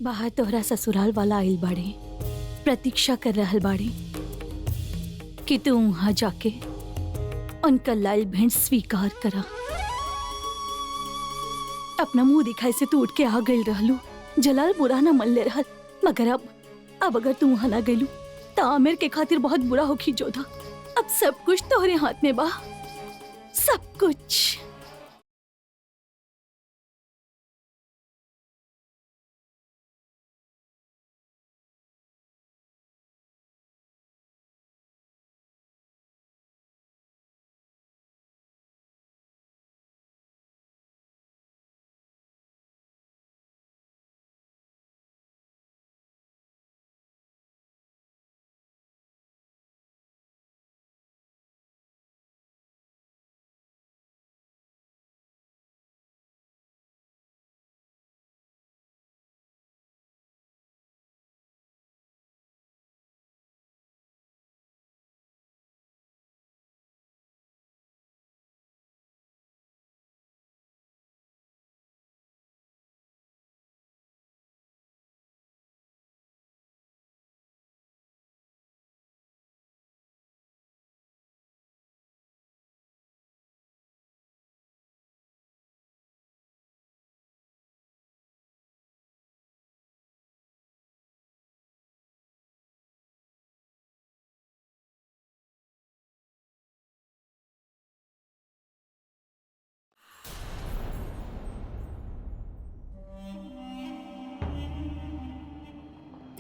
बाहर तोहरा ससुराल वाला आइल बाड़े, प्रतीक्षा कर रहल बाड़े कि तू वहां जाके उनका लाल भेंट स्वीकार करा। अपना मुंह दिखाई से तू उठ के आ गई रहलू। जलाल बुरा ना मन ले रहल, मगर अब अगर तू वहां ना गईलू तो आमिर के खातिर बहुत बुरा होखी जोधा। अब सब कुछ तोहरे हाथ में बा, सब कुछ।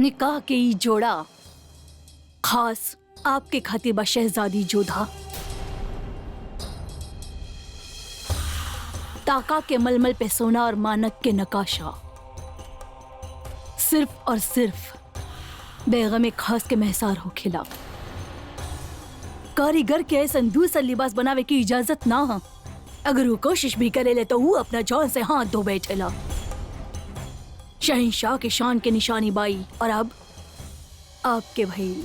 निकाह के ई जोड़ा खास आपके खातिर बा शहजादी जोधा। ताका के मलमल पे सोना और मानक के नकाशा, सिर्फ और सिर्फ बेगम खास के महसार हो खिला। कारीगर के ऐसा दूसरा लिबास बनावे की इजाजत ना हो। अगर वो कोशिश भी करे ले तो वो अपना जान से हाथ धो बैठेला। शहंशाह के शान के निशानी बाई और अब आपके भाई।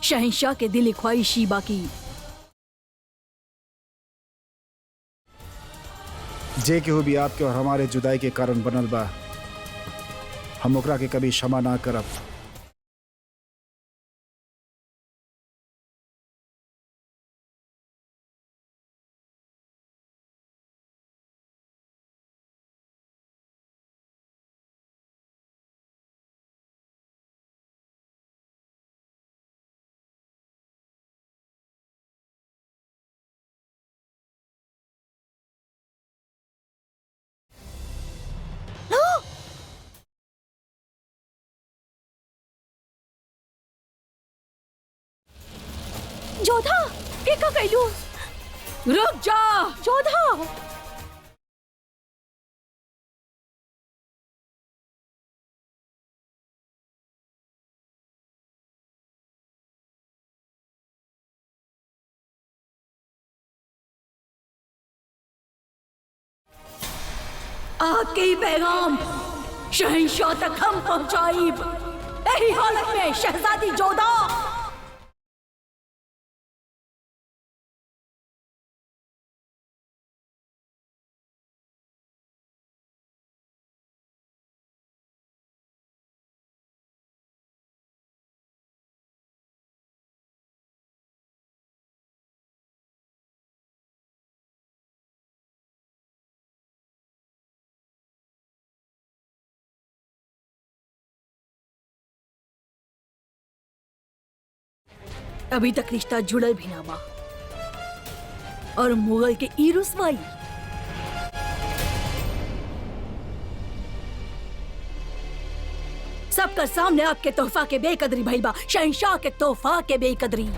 शहंशाह के दिल ख्वाहिशी बाकी जे केहू भी आपके और हमारे जुदाई के कारण बनल बा, हम ओकरा के कभी क्षमा ना करब। जोधा ये का कैलू? रुक जा जोधा। आपके पैगाम शहंशाह तक हम पहुंचाइब। यही हालत में शहजादी जोधा। अभी तक रिश्ता जुड़ल भी ना बा और मुगल के ई रुसवाई। सबका सामने आपके तोहफा के बेकदरी भइल बा। शहंशाह के तोहफा के बेकदरी।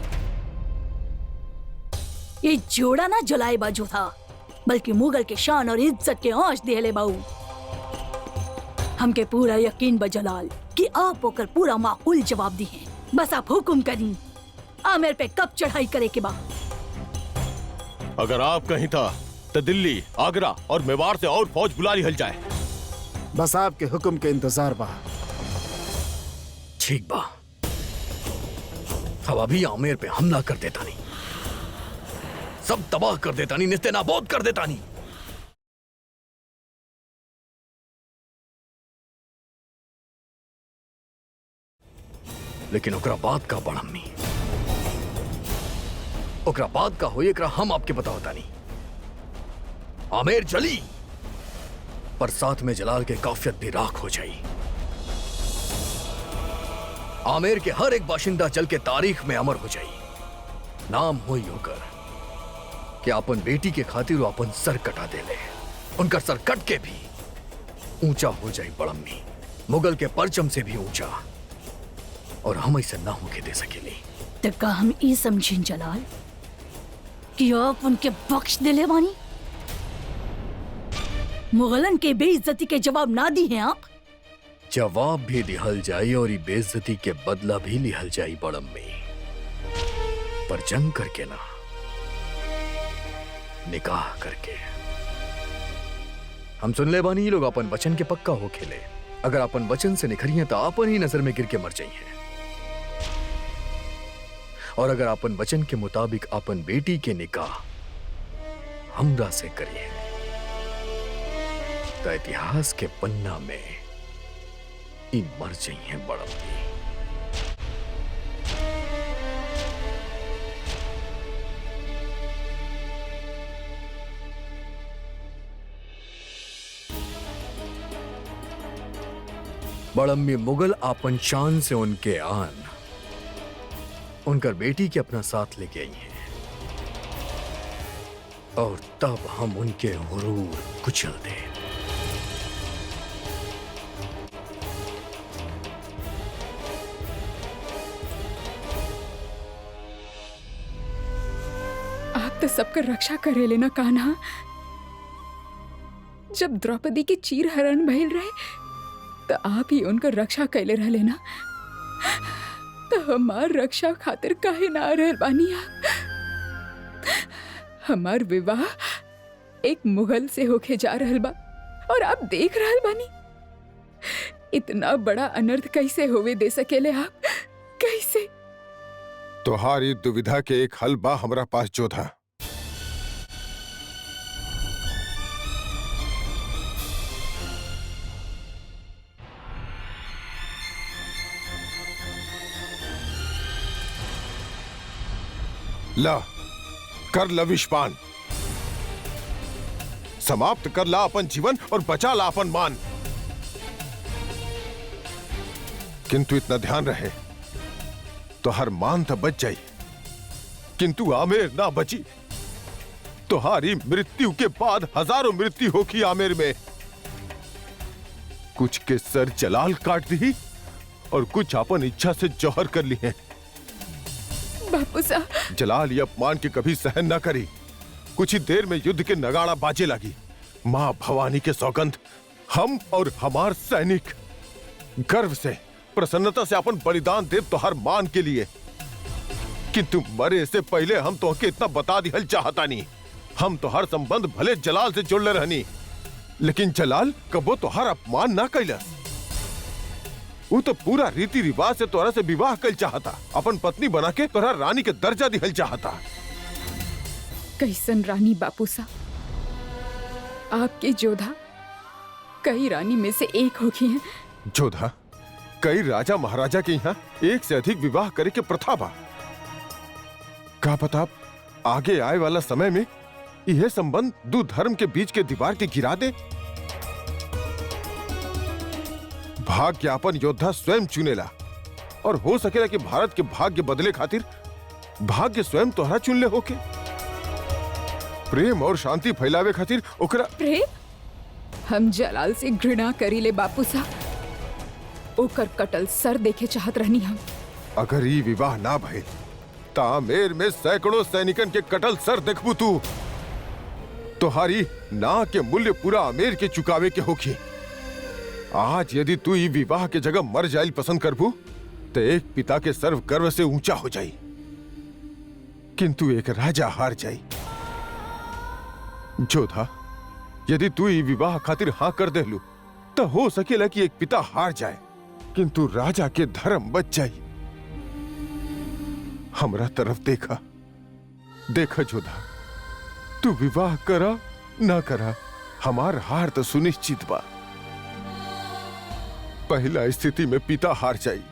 ये जोड़ा ना जलाए बाजू था, बल्कि मुगल के शान और इज्जत के आंच देले बाऊ। हमके पूरा यकीन बा जलाल कि आप ओकर पूरा माकूल जवाब दी हैं। बस आप हुक्म करी आमिर पे कब चढ़ाई करे के बाद। अगर आप कहीं था तो दिल्ली, आगरा और मेवाड़ से और फौज बुला लिहल जाए। बस आपके हुक्म के इंतजार बा। ठीक बा, अब अभी आमिर पे हमला कर देता नहीं, सब तबाह कर देता नहीं, निस्ते नाबूद कर देता नहीं। लेकिन ओकरा बात का बड़म्मी, ओकरा बात का होई एकरा हम आपके बतावता नहीं। आमिर जली पर साथ में जलाल के काफियत भी राख हो जाई। आमिर के हर एक बाशिंदा चल के तारीख में अमर हो जाई। नाम होई होकर कि अपन बेटी के खातिर वो अपन सर कटा दे ले, उनका सर कट के भी ऊंचा हो जाए बड़म्मी, मुगल के परचम से भी ऊंचा, और हम ऐसे ना होके दे सकेली। तो का हम ये समझें जलाल कि आप उनके बख्श दिले बानी? मुगलन के बेइज्जती के जवाब ना दी हैं आप? जवाब भी दिहल जाई और ये बेइज्जती के बदला भी लिहल जाई बड़म्मी, पर जंग करके ना, निकाह करके। हम सुन ले बानी, ये लोग अपन वचन के पक्का हो खेले। अगर अपन वचन से निखरिए तो अपन ही नजर में गिर के मर जाइए, और अगर अपन वचन के मुताबिक अपन बेटी के निकाह हमरा से करिए तो इतिहास के पन्ना में ई मर जाइए बड़म्मी। बड़म्मी मुगल आपन शान से उनके आन उनकर बेटी के अपना साथ लेके आई हैं, और तब हम उनके गुरूर कुचल दें। आप तो सबका रक्षा करे लेना कान्हा। जब द्रौपदी के चीर हरण भइल रहे तो आप ही उनका रक्षा कैले रह लेना, तो हमार रक्षा खातिर काहे ना रहल बानी आप? हमार विवाह एक मुगल से होके जा रहल बा और आप देख रहल बानी। इतना बड़ा अनर्थ कैसे होवे दे सकेले आप? कैसे? तुम्हारी दुविधा के एक हल बा हमरा पास जोधा। ला कर ला विषपान, समाप्त कर ला अपन जीवन और बचा ला अपन मान। किंतु इतना ध्यान रहे, तो हर मान तो बच जाई, किंतु आमिर ना बची। तुम्हारी मृत्यु के बाद हजारों मृत्यु होगी आमिर में। कुछ के सर जलाल काट दी और कुछ अपन इच्छा से जौहर कर ली है। बापू साहब, जलाल ये अपमान के कभी सहन न करी। कुछ ही देर में युद्ध के नगाड़ा बाजे लगी। मां भवानी के सौगंध, हम और हमार सैनिक गर्व से प्रसन्नता से अपन बलिदान देव तो हर मान के लिए। किंतु मरे से पहले हम तो के इतना बता दिहल चाहता नहीं। हम तो हर संबंध भले जलाल से जुड़ले रहनी, लेकिन जलाल कबो तो हर अपमान ना कैलस। वो तो पूरा रीति रिवाज से तोरा से विवाह कर चाहता, अपन पत्नी बना के तोरा रानी के दर्जा दिहल चाहता। कैसन रानी बापू साहब? आपके जोधा कई रानी में से एक होगी हैं। जोधा, कई राजा महाराजा के यहाँ एक से अधिक विवाह करे के प्रथा बा। का पता आगे आए वाला समय में यह संबंध दो धर्म के बीच के दीवार के गिरा दे। भाग्य अपन योद्धा स्वयं चुनेला, और हो सकेला कि भारत के भाग्य बदले खातिर भाग्य स्वयं तोहरा चुन ले होके। प्रेम और शांति फैलावे खातिर ओकरा प्रेम? हम जलाल से घृणा करी ले बापू साहब। ओकर कटल सर देखे चाहत रहनी हम। अगर ये विवाह ना भइल ता आमेर में सैकड़ों सैनिकन के कटल सर देखबू तू। तोहारी ना के मूल्य पूरा आमेर के चुकावे के होखी। आज यदि तू ई विवाह के जगह मर जाइल पसंद करबू तो एक पिता के सर्व गर्व से ऊंचा हो जाई, किंतु एक राजा हार जाई। जोधा, यदि तू ई विवाह खातिर हाँ कर देलू तो हो सकेला कि एक पिता हार जाए किंतु राजा के धर्म बच जाई। हमरा तरफ देखा, देखा जोधा, तू विवाह करा ना करा हमार हार तो सुनिश्चित बा। पहला स्थिति में पिता हार जाई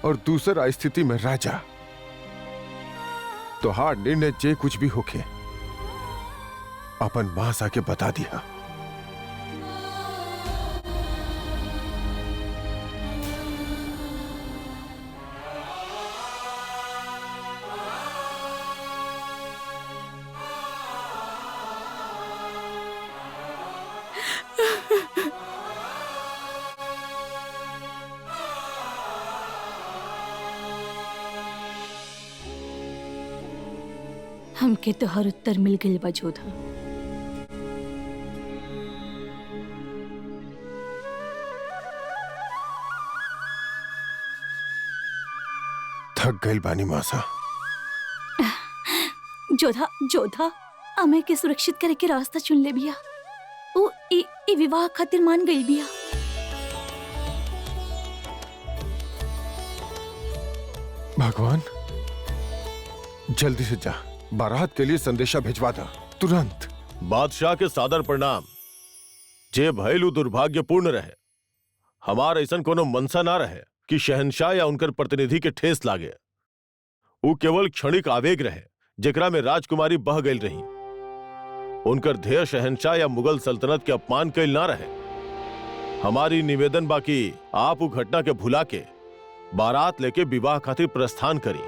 और दूसरा स्थिति में राजा। तो हार निर्णय जे कुछ भी होके अपन मां आके बता दिया। हमके तो हर उत्तर मिल गई बा जोधा। थक गई बानी मासा। जोधा जोधा हमें के सुरक्षित करे के रास्ता चुन ले बिया। वो ई विवाह खातिर मान गई बिया। भगवान, जल्दी से जा, बारात के लिए संदेशा भिजवा दो तुरंत। बादशाह के सादर प्रणाम। जे भयलु दुर्भाग्यपूर्ण रहे, हमार ऐसन कोनो मनसा ना रहे कि शहंशाह या उनकर प्रतिनिधि के ठेस लागे। वो केवल क्षणिक आवेग रहे जेकरा में राजकुमारी बह गई रही। उनकर ध्येय शहंशाह या मुगल सल्तनत के अपमान कैल ना रहे। हमारी निवेदन बाकी आप वो घटना के भुला के बारात लेके विवाह खातिर प्रस्थान करी।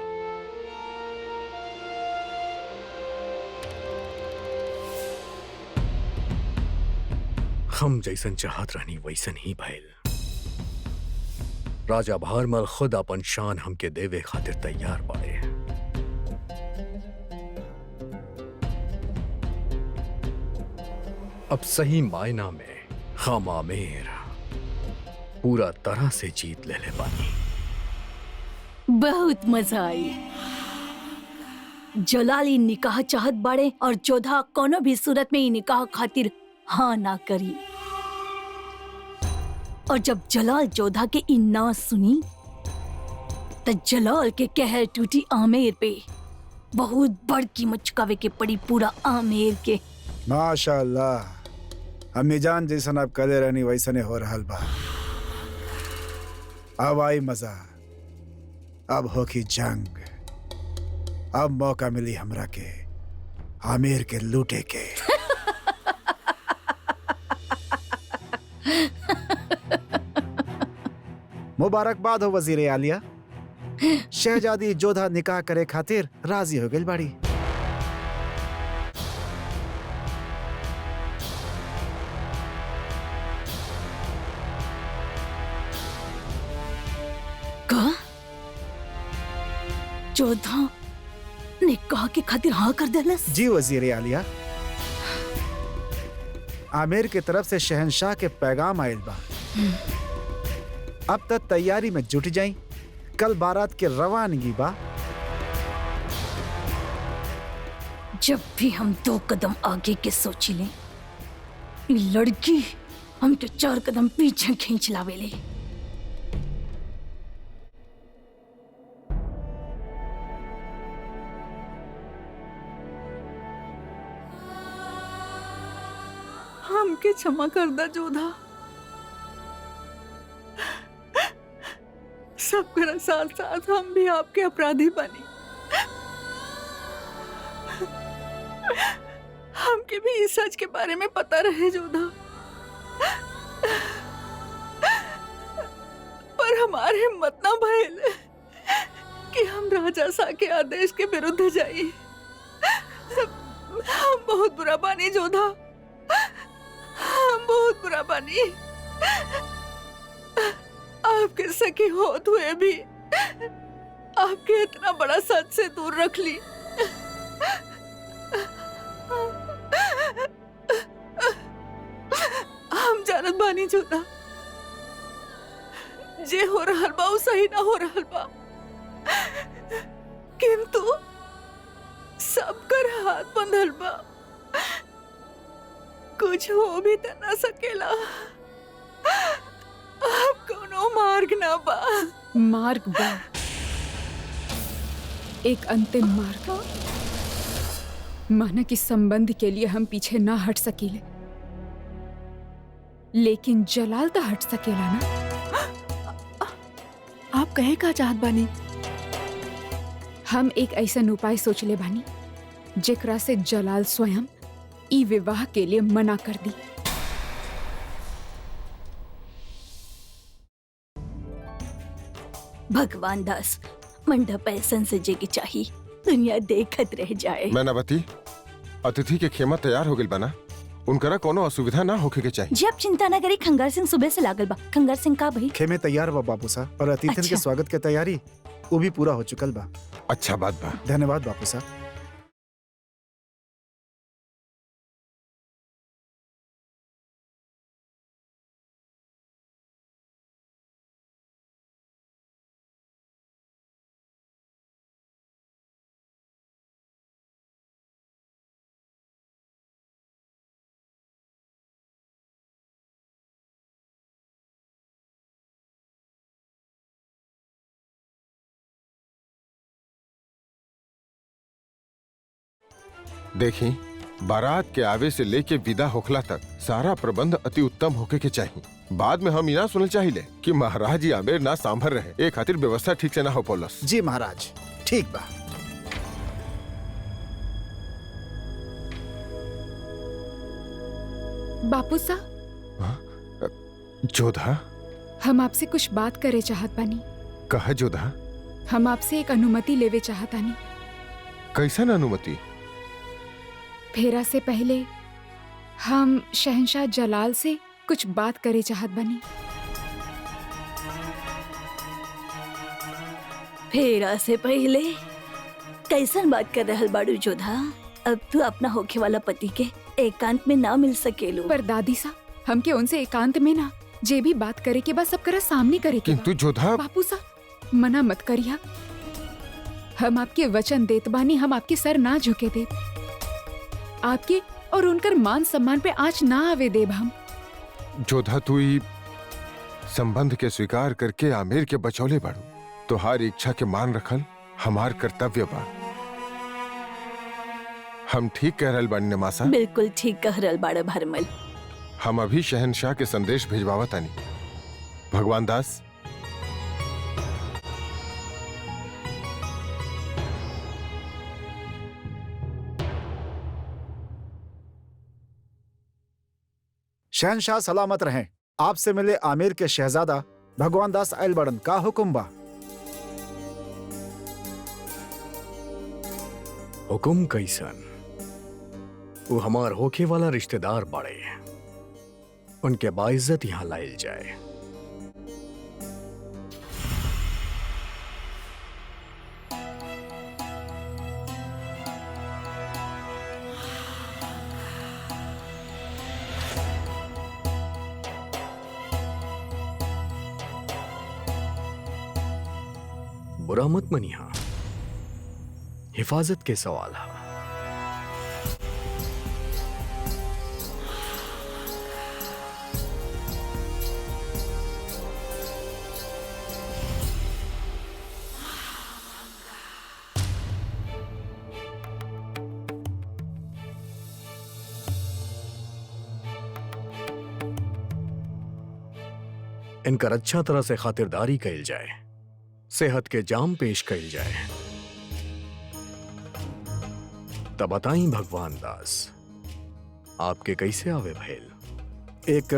हम जैसन चाहत रहनी वैसन ही भइल। राजा भारमल खुद अपन शान हमके देवे खातिर तैयार बाड़े। अब सही मायना में हम आमेर पूरा तरह से जीत ले बानी। बहुत मजा आई। जलाली निकाह चाहत बाड़े और जोधा कोनो भी सूरत में ई निकाह खातिर हाँ ना करी। और जब जलाल जोधा के ई ना सुनी तो जलाल के कहर टूटी आमेर पे। बहुत बड़ कीमत चुकावे के पड़ी पूरा आमेर के। माशाअल्लाह, अम्मी जान जैसन आप करे रहनी वैसने हो रहल बा। अब आई मजा, अब होगी जंग। अब मौका मिली हमरा के आमेर के लूटे के। मुबारकबाद हो वजीर आलिया। शहजादी जोधा निकाह करे खातिर राजी हो गई बाड़ी। जोधा निकाह के खातिर हाँ कर देलस? जी वजीर आलिया, आमेर के तरफ से शहंशाह के पैगाम आयल बा। अब तक तैयारी में जुट जाई, कल बारात के रवानगी बा। जब भी हम 2 कदम आगे के सोची ले, ये लड़की हमके 4 कदम पीछे खींच लावेले। हमके क्षमा कर दा जोधा। सबका साथ साथ हम भी आपके अपराधी बनी। हमके भी इस सच के बारे में पता रहे जोधा, पर हमारे हिम्मत ना भइल कि हम राजा सा के आदेश के विरुद्ध जाई। हम बहुत बुरा बानी जोधा, हम बहुत बुरा बानी। आपके सखी होत हुए भी आपके इतना बड़ा सच से दूर रख ली। हम जानत बानी जोधा, जे हो रहल बा उ सही ना हो रहल बा, किंतु सबकर हाथ बंधल बा, कुछ हो भी त ना सकेला। अब कोनो मार्ग ना बा। मार्ग बा, एक अंतिम मार्ग। माना कि संबंध के लिए हम पीछे ना हट सकीले, लेकिन जलाल तो हट सकेला ना। आप कहे का चाहत बानी? हम एक ऐसा उपाय सोच ले बानी जेकरा से जलाल स्वयं ई विवाह के लिए मना कर दी। भगवान दास, मंडप ऐसन सजे के चाहिए दुनिया देखत रह जाए। मैनावती, अतिथि के खेमा तैयार हो गइल बना, उनकरा कोनो असुविधा ना होखे के चाहिए। जी आप चिंता ना करी, खंगार सिंह सुबह से लागल बा। खंगार सिंह का भाई? खेमे तैयार बा बापू सा, और अतिथिन के अच्छा। स्वागत के तैयारी वो भी पूरा हो चुकल बा। अच्छा बात बा। धन्यवाद बापू सा। देखी, बारात के आवे से लेके विदा होखला तक सारा प्रबंध अति उत्तम होके के चाहिए। बाद में हम इना सुनल चाहिए कि महाराज जी आमेर ना सांभर रहे, एक खातिर व्यवस्था ठीक से ना हो पौलस। जी महाराज, ठीक बा। बापू सा, जोधा, हम आपसे कुछ बात करे चाहत बानी। कहा जोधा? हम आपसे एक अनुमति लेवे चाहतानी। कैसन अनुमति? फेरा से पहले हम शहंशाह जलाल से कुछ बात करे चाहत बनी। फेरा से पहले कैसन बात कर रहल बाड़ू जोधा? अब तू अपना होखे वाला पति के एकांत में ना मिल सकेलू। पर दादी सा, हमके उनसे एकांत में ना, जे भी बात करे के बाद सब करा सामने करे के बा। किंतु जोधा, बापू सा, मना मत करिया। हम आपके वचन देत बानी, हम आपके सर ना झुके दे, आपके और उनकर मान सम्मान पे आँच ना आवे देब हम। जोधा, तू ई संबंध के स्वीकार करके आमेर के बचौले बाड़ू, तोहार इच्छा के मान रखल हमार कर्तव्य बा। हम ठीक कह रहल बानी नमासा? बिल्कुल ठीक कह रहल बाड़ा भरमल। हम अभी शहनशाह के संदेश भेजवावा तानी। भगवान दास, शहनशाह सलामत रहें। आपसे मिले आमिर के शहजादा भगवान दास आयल बड़न, का हुक्म बा? हुकुम कैसन? वो हमार होखे वाला रिश्तेदार बाड़े, उनके बाइज्जत यहाँ लाइल जाए। बुरा मत मनिहा, हिफाजत के सवाल है। इनकर अच्छा तरह से खातिरदारी कैल जाए, सेहत के जाम पेश कैल जाए। तब बताई भगवान दास, आपके कैसे आवे भैल? एक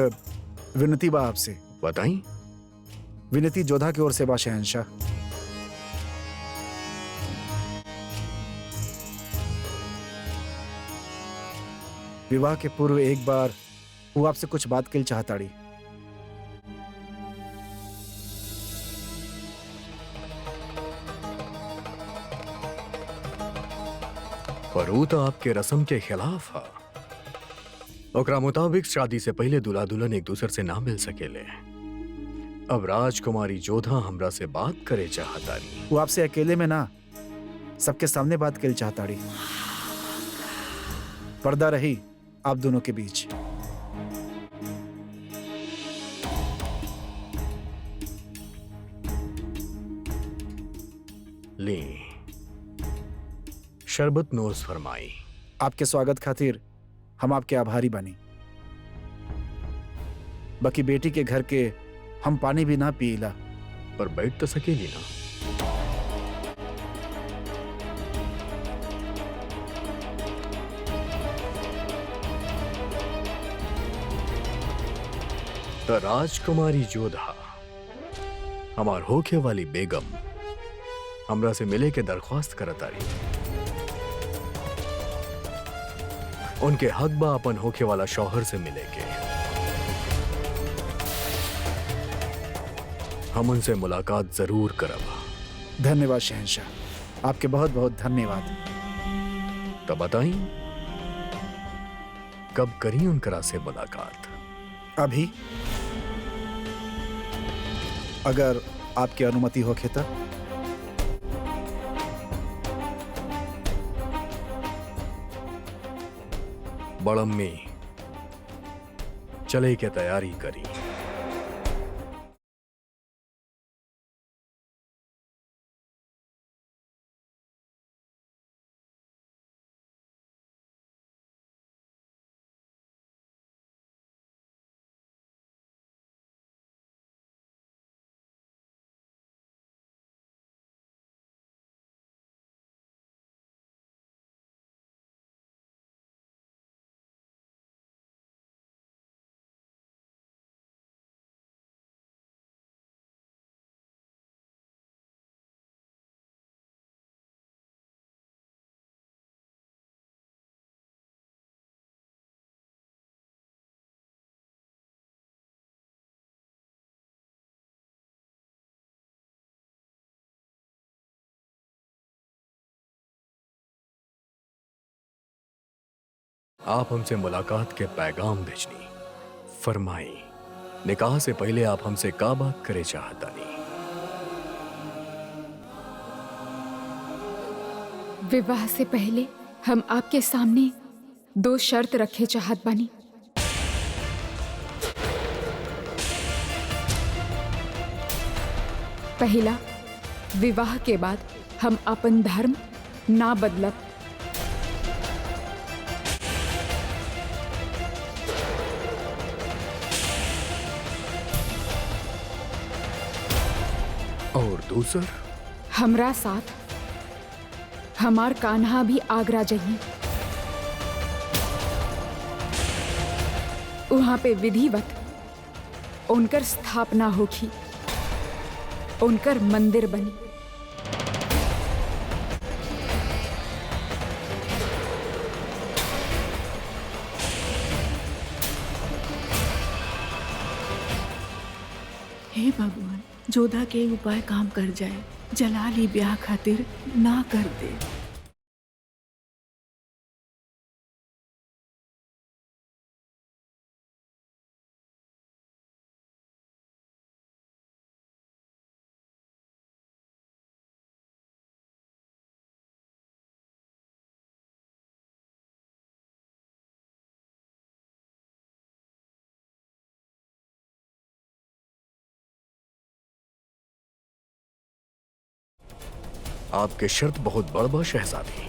विनती बा आपसे। बताई। विनती जोधा की ओर से बा शहंशाह। विवाह के पूर्व एक बार वो आपसे कुछ बात के लिए चाहताड़ी। पर वो तो आपके रस्म के खिलाफ है। ओकरा मुताबिक शादी से पहले दूल्हा दुल्हन एक दूसरे से ना मिल सकेले। अब राजकुमारी जोधा हमरा से बात करे चाहतारी। वो आपसे अकेले में ना, सबके सामने बात करे चाहताड़ी। पर्दा रही आप दोनों के बीच। ली शरबत नोज फरमाई। आपके स्वागत खातिर हम आपके आभारी बनी। बाकी बेटी के घर के हम पानी भी ना पीला। पर बैठ तो सकेली ना। तो राजकुमारी जोधा हमार होखे वाली बेगम हमरा से मिले के दरख्वास्त करतारी। उनके हक बा अपन होखे वाला शौहर से मिले के। हम उनसे मुलाकात जरूर करब। धन्यवाद शहंशाह, आपके बहुत बहुत धन्यवाद। तो बताई कब करी उनकरा से मुलाकात? अभी अगर आपकी अनुमति होखे तो। बड़म्मी चले के तैयारी करी। आप हमसे मुलाकात के पैगाम भेजनी फरमाई। निकाह से पहले आप हमसे का बात करे चाहता नहीं? विवाह से पहले हम आपके सामने 2 शर्त रखे चाहत बानी। पहला, विवाह के बाद हम अपन धर्म ना बदलब। और दूसर, हमरा साथ हमार कान्हा भी आगरा जाइए। वहां पे विधिवत उनकर स्थापना होगी, उनकर मंदिर बनी। हे भगवान, जोधा के उपाय काम कर जाए। जलाली ब्याह खातिर ना कर दे। आपके शर्त बहुत बड़ बा शहजादी।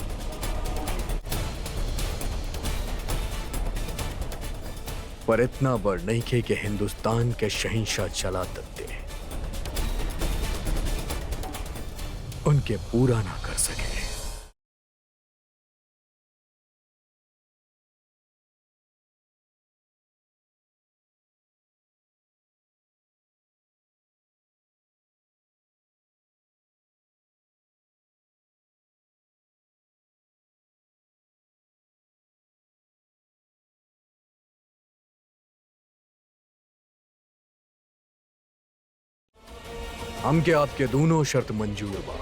पर इतना बड़ नहीं खे कि हिंदुस्तान के शहंशाह चला दत्ते उनके पूरा ना कर सके। हमके आपके दोनों शर्त मंजूर बा।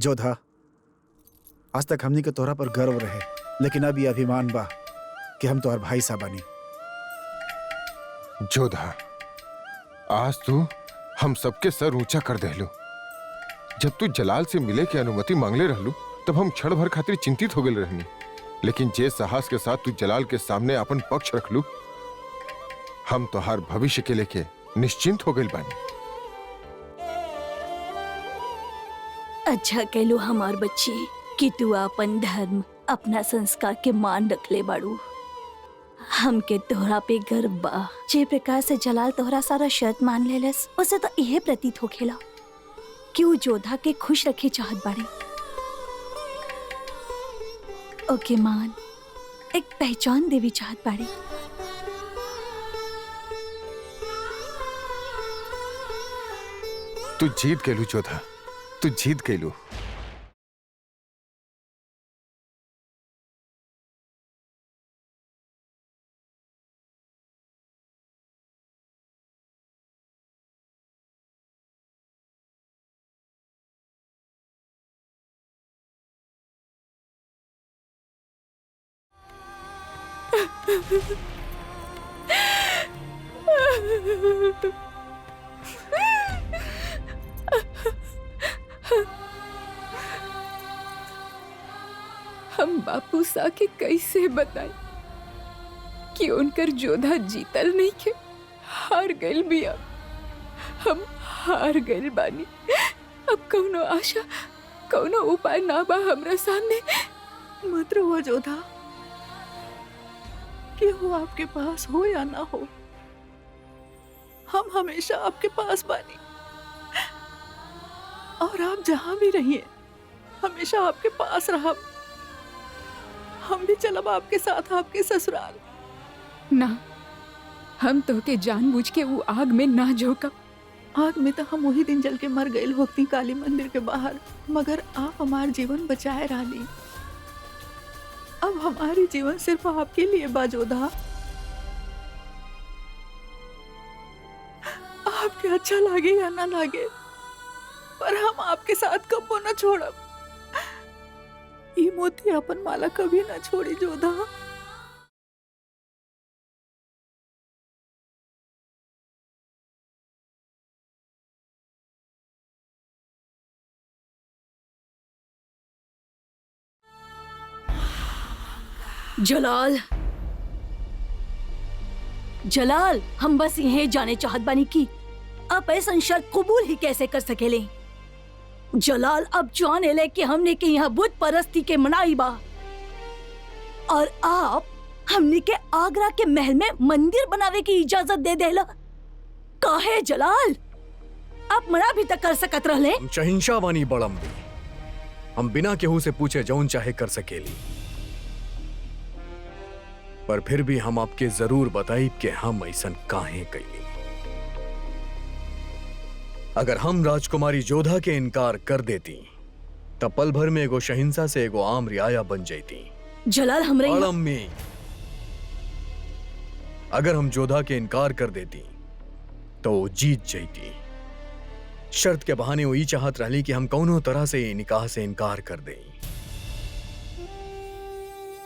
जोधा, आज तक हमनी के तोहरा पर गर्व रहे, लेकिन अब ये अभिमान बा कि हम तोहर भाई सा बनी। जोधा, आज तू हम सबके सर ऊंचा कर देलू। जब तू जलाल से मिले के अनुमति मांगले रहलू तब हम क्षण भर खातिर चिंतित हो गए रहनी, लेकिन जे साहस के साथ तू जलाल के सामने अपन पक्ष रखलू, हम तोहार भविष्य के लेके निश्चिंत हो गए बानी। अच्छा कहलो हमार बच्ची कि तू अपन धर्म, अपना संस्कार के मान रखले बाड़ू। हमके तोहरा पे गर्व बा। जे प्रकार से जलाल तोहरा सारा शर्त मान लेलस, उसे तो यह प्रतीत होखेला कि वो जोधा के खुश रखे चाहत बाड़े। ओके मान, एक पहचान देवी चाहत बाड़े। तू जीत गेलू जोधा, तू जीत गेलू। हम बापू सा के कैसे बताएं कि उनकर जोधा जीतल नहीं के, हार गइल बिया। हम हार गइल बानी। अब कौनो आशा, कौनो उपाय ना बा हमरा सामने। मत रो जोधा, कि वो आपके पास हो या ना हो, हम हमेशा आपके पास बानी। और आप जहां भी रहिए, हमेशा आपके पास रहा। हम भी चलब आपके साथ आपके ससुराल। ना, हम तो के जानबूझ के वो आग में ना झोंका। आग में तो हम वही दिन जल के मर गए होती काली मंदिर के बाहर, मगर आप हमार जीवन बचाए रही। अब हमारी जीवन सिर्फ आपके लिए बा जोधा। आपके अच्छा लागे या ना लागे, पर हम आपके साथ कबो न छोड़ब। ई मोती अपन माला कभी न छोड़ी जोधा। जलाल, जलाल, हम बस यही जाने चाहत बानी कि आप ऐसा शर्त कबूल ही कैसे कर सकेले। जलाल, अब जाने ले कि हमने के यहाँ बुत परस्ती के मनाई बा, और आप हमने के आगरा के महल में मंदिर बनावे की इजाजत दे देला। काहे जलाल, आप मना भी तक कर सकत रहले। हम शहिंशाह बानी बड़म्बी, हम बिना केहू से पूछे जौन चाहे कर सकेली। पर फिर भी हम आपके जरूर बताई कि हम ऐसन काहे कैली। अगर हम राजकुमारी जोधा के इनकार कर देती, तब पल भर में एगो शहिंशाह से एगो आम रियाया बन जाती। जलाल, हमरे अम्मी, अगर हम जोधा के इनकार कर देती तो वो जीत जाती। शर्त के बहाने वो ये चाहत रहली कि हम कौनो तरह से ये निकाह से इनकार कर दें,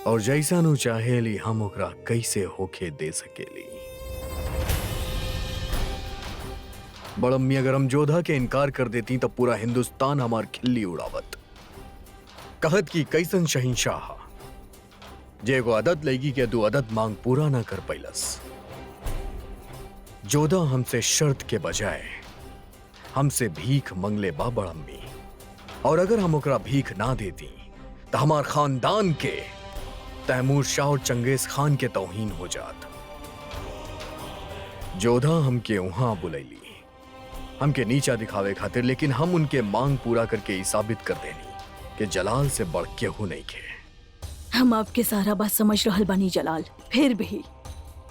और जैसा नु चाहेली हम ओकरा कैसे होके दे सकेली। बड़म्मी, अगर हम जोधा के इनकार कर देती तो पूरा हिंदुस्तान हमार खिल्ली उड़ावत, कहत की कैसन शहिंशाह जे एगो अदद लगी के दो अदद मांग पूरा ना कर पैलस। जोधा हमसे शर्त के बजाय हमसे भीख मंगले बा बड़म्मी, और अगर हम ओकरा भीख ना देती तो हमार खानदान के तैमूर शाह और चंगेज खान के तौहीन हो जात। जोधा हमके वहां बुलैली, हमके नीचा दिखावे खातिर, लेकिन हम उनके मांग पूरा करके साबित कर देनी कि जलाल से बढ़ के हूं नहीं के। हम आपके सारा बात समझ रहल बानी जलाल, फिर भी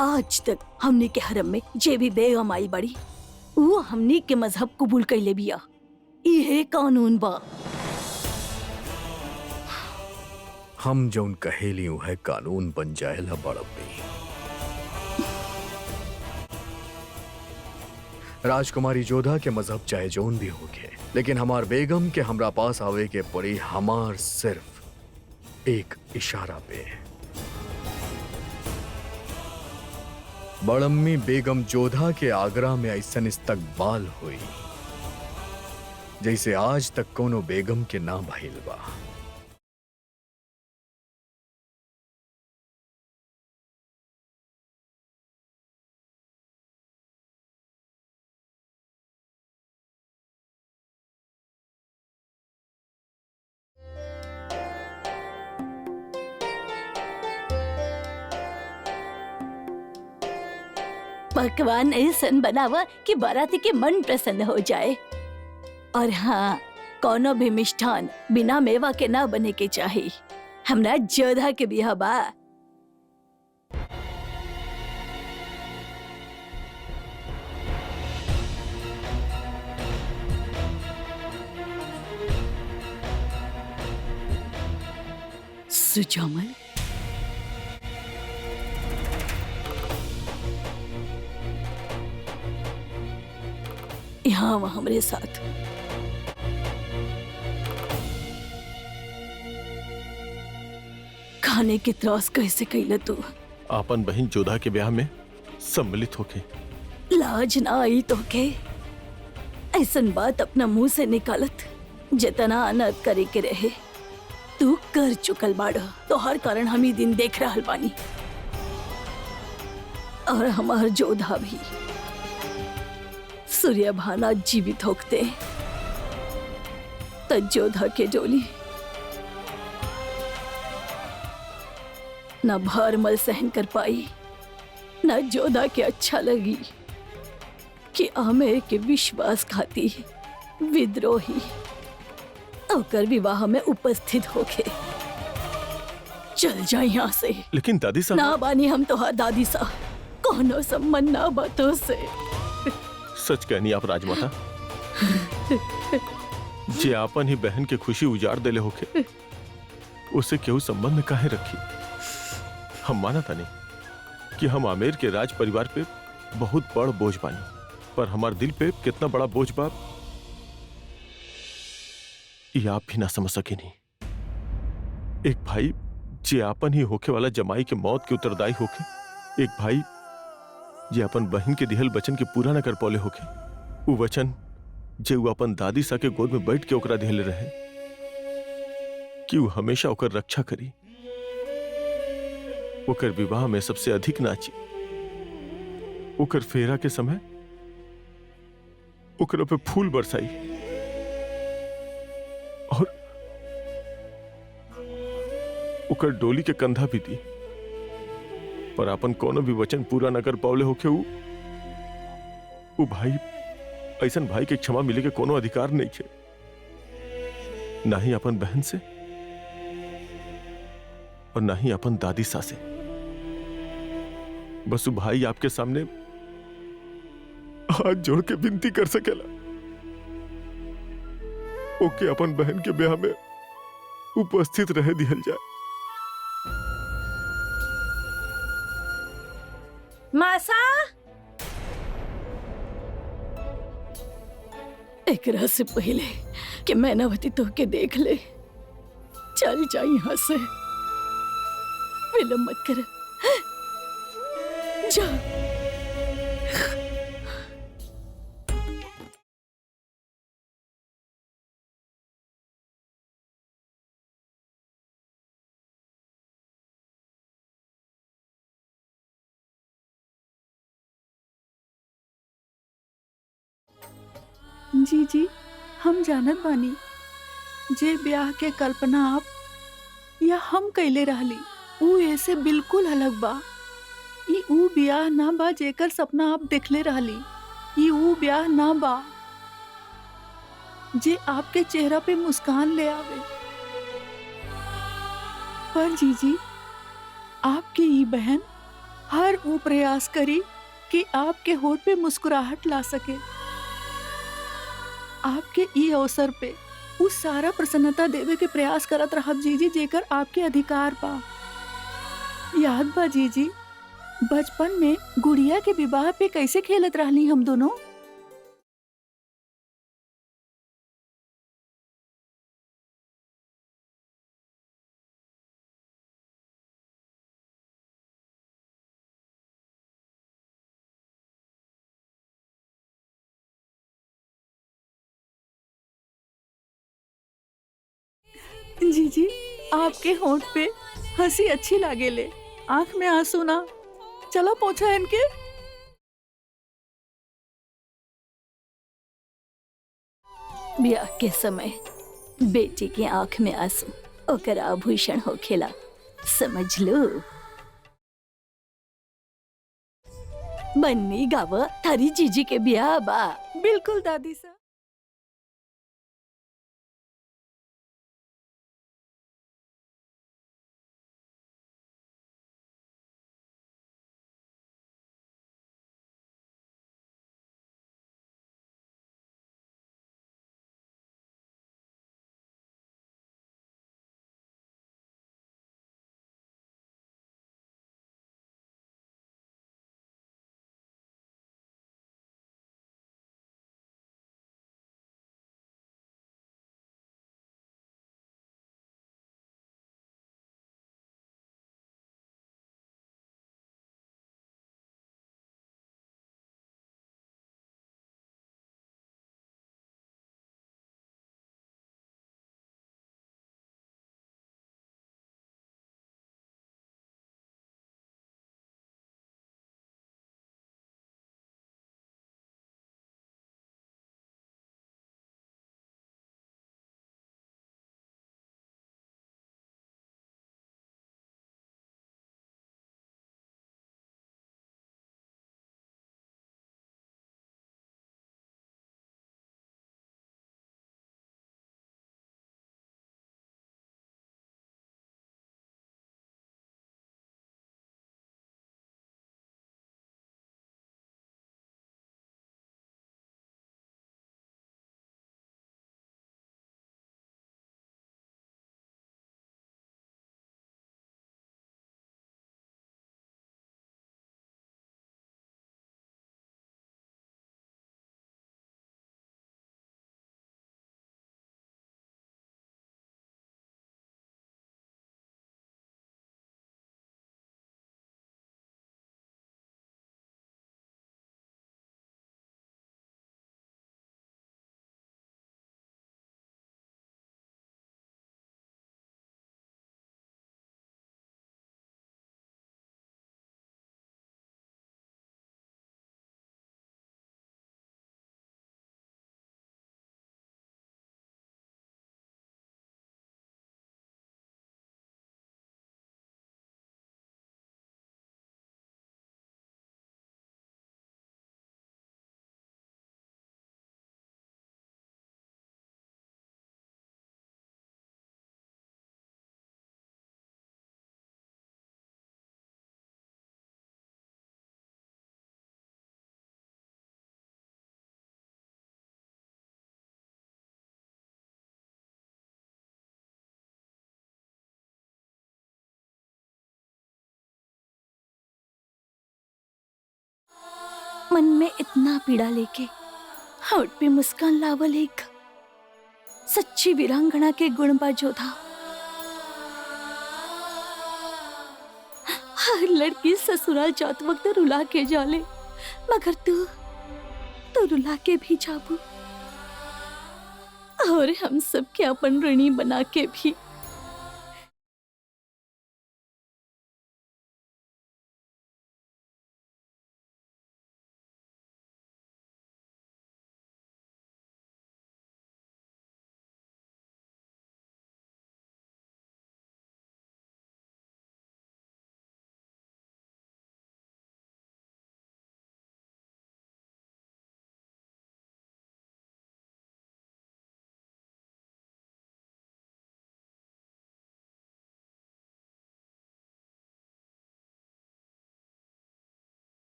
आज तक हमने के हरम में जे भी बेगम आई बड़ी, वो हमने के मजहब कबूल कैले बिया। इहे कानून बा। हम जौन कहेली है कानून बन जाएला बड़ब्बी। राजकुमारी जोधा के मजहब चाहे जौन भी होके, लेकिन हमार बेगम के हमरा पास आवे के पड़ी हमार सिर्फ एक इशारा पे। बड़म्मी बेगम जोधा के आगरा में ऐसन इस्तकबाल हुई जैसे आज तक कोनो बेगम के ना भइल बा। पकवान ऐसन बनावा कि बाराती के मन प्रसन्न हो जाए। और हाँ, कोनो भी मिष्ठान बिना मेवा के ना बने के चाहिए। हमरा जोधा के बिहा बा। सुजामल, यहाँ वहाँ हमारे साथ। खाने की त्रास कैसे कैले तू? आपन बहन जोधा के ब्याह में सम्मिलित होके लाज ना आई तो के? ऐसन बात अपना मुंह से निकालत जितना अनर्थ करे के रहे तू कर चुकल बाड़। तो हर कारण हम ही दिन देख रहल बानी। और हमार जोधा भी सूर्य भाना जीवित होते तो जोधा के डोली न भारमल सहन कर पाई, न जोधा के अच्छा लगी कि आमेर के विश्वासघाती विद्रोही ओकर विवाह में उपस्थित होके। चल जाए यहाँ से। लेकिन दादी साहब ना बानी हम तो दादी सा कोनो संबंध ना बातों से। सच कहनी आप राजमाता। जे आपन ही बहन के खुशी उजाड़ देले होके उसे केहू संबंध काहे रखी। हम माना था नहीं कि हम आमेर के राज परिवार पे बहुत बड़ बोझ बानी, पर हमार दिल पे कितना बड़ा बोझ बा ये आप भी ना समझ सके नहीं। एक भाई जे आपन ही होके वाला जमाई के मौत के उत्तरदायी होके, एक भाई जे अपन बहन के दिहल वचन के पूरा न कर पौले होके, वो वचन जे वो अपन दादी सा के गोद में बैठ के ओकरा दिहले रहे कि वो हमेशा ओकर रक्षा करी, ओकर विवाह में सबसे अधिक नाची, ओकर फेरा के समय ओकरा पे फूल बरसाई और ओकर डोली के कंधा भी दी, पर अपन कोनो भी वचन पूरा न कर पावले होके वो भाई ऐसन भाई के क्षमा मिले के कोनो अधिकार नहीं थे, ना ही अपन बहन से और ना ही अपन दादी सा से। बस वो भाई आपके सामने हाथ जोड़ के विनती कर सकेला ओके अपन बहन के ब्याह में उपस्थित रह दिहल जाए। मासा, एकरा से पहले कि मैनावती तो के देख ले, चल जा यहाँ से। विलंब मत कर, जा। जी जी, हम जानत बानी जे ब्याह के कल्पना आप या हम कैले रहली ऊ ऐसे बिल्कुल अलग बा। ई ऊ ब्याह ना बा जेकर सपना आप देखले रहली। ई ऊ ब्याह ना बा जे आपके चेहरा पे मुस्कान ले आवे। पर जीजी, आपकी ई बहन हर वो प्रयास करी कि आपके होठ पे मुस्कुराहट ला सके। आपके ई अवसर पे उस सारा प्रसन्नता देवे के प्रयास करत रहब जीजी जेकर आपके अधिकार बा। याद बा जीजी, बचपन में गुड़िया के विवाह पे कैसे खेलत रहली हम दोनों। जीजी आपके होंठ पे हंसी अच्छी लागेले, आंख में आंसू ना। चला पोछा इनके। ब्याह के समय बेटी की आंख में आंसू ओकर आभूषण होखेला, समझ लो। बन्नी गाव थारी जीजी के ब्याह बा। बिल्कुल दादी सा। मन में इतना पीड़ा लेके होठ पे मुस्कान लावल एक सच्ची वीरांगना के गुण बा जोधा। हर लड़की ससुराल जात वक्त रुला के जाले, मगर तू रुला के भी जाबू और हम सब के अपन ऋणी बना के भी।